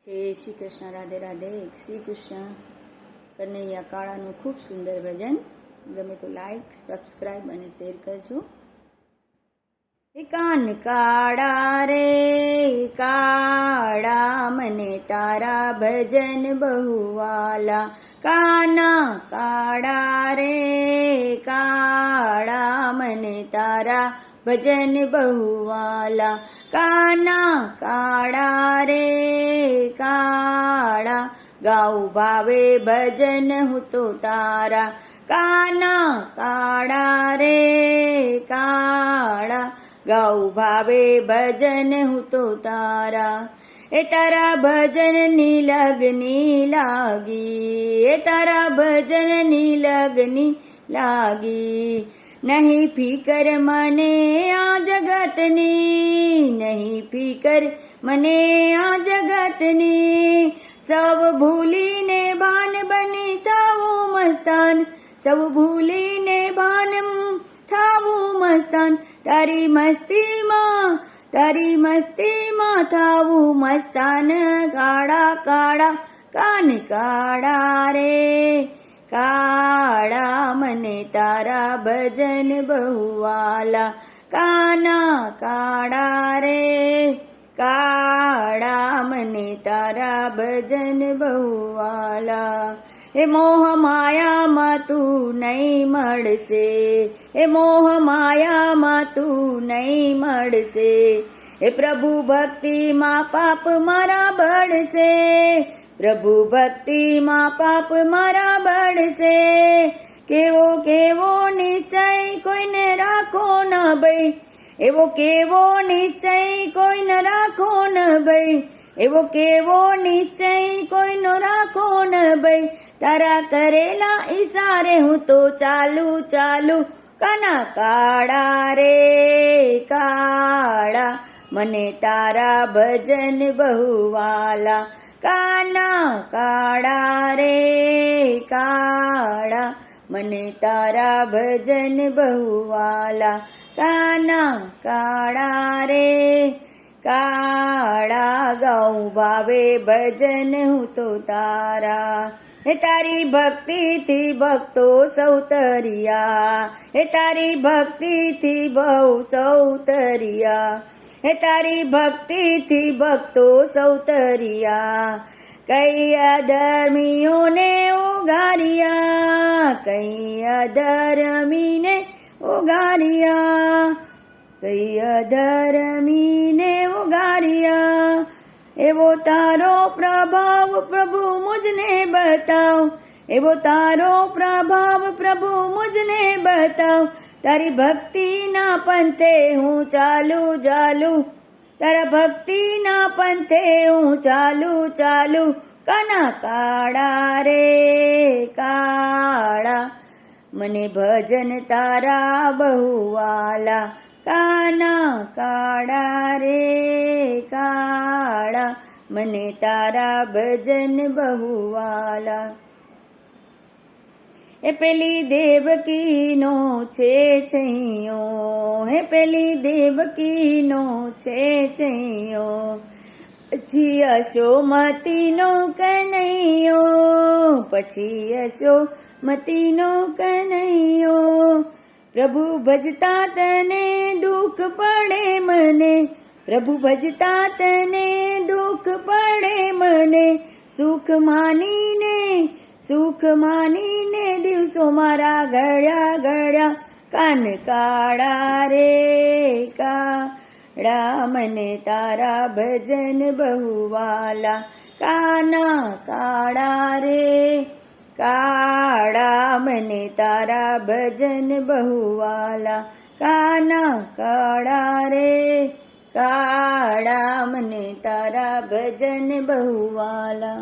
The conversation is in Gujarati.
જય શ્રી કૃષ્ણ. રાધે રાધે. શ્રી કૃષ્ણ કનૈયા કાળાનું ખૂબ સુંદર ભજન. ગમે તો લાઈક, સબસ્ક્રાઈબ અને શેર કરજો. એ કાન કાળા રે કાળા, મને તારા ભજન બહુવાલા. કાના કાળા રે કાળા, મને તારા ભજન બહુવાલા. કાના કાળા રે કાળા, ગાઉ ભાવે ભજન હું તો તારા. કાના કાળા રે કાળા, ગાઉ ભાવે ભજન હું તો તારા. એ તારા ભજનની લગની લાગી, એ તારા ભજનની લગની લાગી. નહીં ફિકર મને આ જગતની, નહીં ફિકર મને આ જગતની. સૌ ભૂલીને ભાન બની થાવું મસ્તાન, સૌ ભૂલીને ભાન થાવું મસ્તાન. તારી મસ્તીમાં થાવું મસ્તાન. કાળા કાળા કાન કાળા રે કાળા, મને તારા ભજન બહુવાલા. કાના કાળા રે કાળા, મને તારા ભજન બહુવાલા. એ મોહ માયામાં તું નહીં મળશે, એ મોહ માયામાં તું નહીં મળશે. એ પ્રભુ ભક્તિમાં પાપ મારા બળશે, પ્રભુ ભક્તિમાં પાપ મારા બળશે. કેવો કેવો નિશ્ચય કોઈને રાખો ન ભઈ, એવો કેવો નિશ્ચય કોઈને રાખો ન ભઈ, એવો કેવો નિશ્ચય કોઈનો રાખો ન ભઈ. તારા કરેલા ઈશારે હું તો ચાલુ ચાલુ. કાના કાળા રે કાળા, મને તારા ભજન બહુવાલા. કાના કાળા રે કાળા, મને તારા ભજન બહુવાલા. કાના કાળા રે કાળા, ગાઉ ભાવે ભજન હું તો તારા. હે તારી ભક્તિથી ભક્તો સૌ તરિયા, હે તારી ભક્તિથી બહુ સૌ તરિયા. હે તારી ભક્તિથી ભક્તો સૌ તરિયા. કઈ અધર્મીઓને ઉગાર્યા, કઈ અધર્મીને ઉગાર્યા, કઈ અધર્મીને ઉગાર્યા. એવો તારો પ્રભાવ પ્રભુ મુજને બતાવ, એવો તારો પ્રભાવ પ્રભુ મુજને બતાવ. તારી ભક્તિના પંથે હું ચાલુ ચાલુ, તારા ભક્તિના પંથે હું ચાલુ ચાલુ. કાના કાળા રે કાળા, મને ભજન તારા બહુવાલા. કાના કાળા રે કાળા, મને તારા ભજન બહુવાલા. એ પેલી દેવકીનો છે છૈયો, હે પેલી દેવકીનો છે છૈયો. પછી યશોમતીનો કનૈયો, પછી યશોમતીનો કનૈયો. પ્રભુ ભજતા તને દુઃખ પડે મને, પ્રભુ ભજતા તને દુઃખ પડે મને. સુખ માનીને દિવસો મારા ઘડ્યા ઘડ્યા. કાન કાળા રે કાળા, મને તારા ભજન બહુવાલા. કાના કાળા રે કાળા, મને તારા ભજન બહુવાલા. કાના કાળા રે કાળા, મને તારા ભજન બહુવાલા.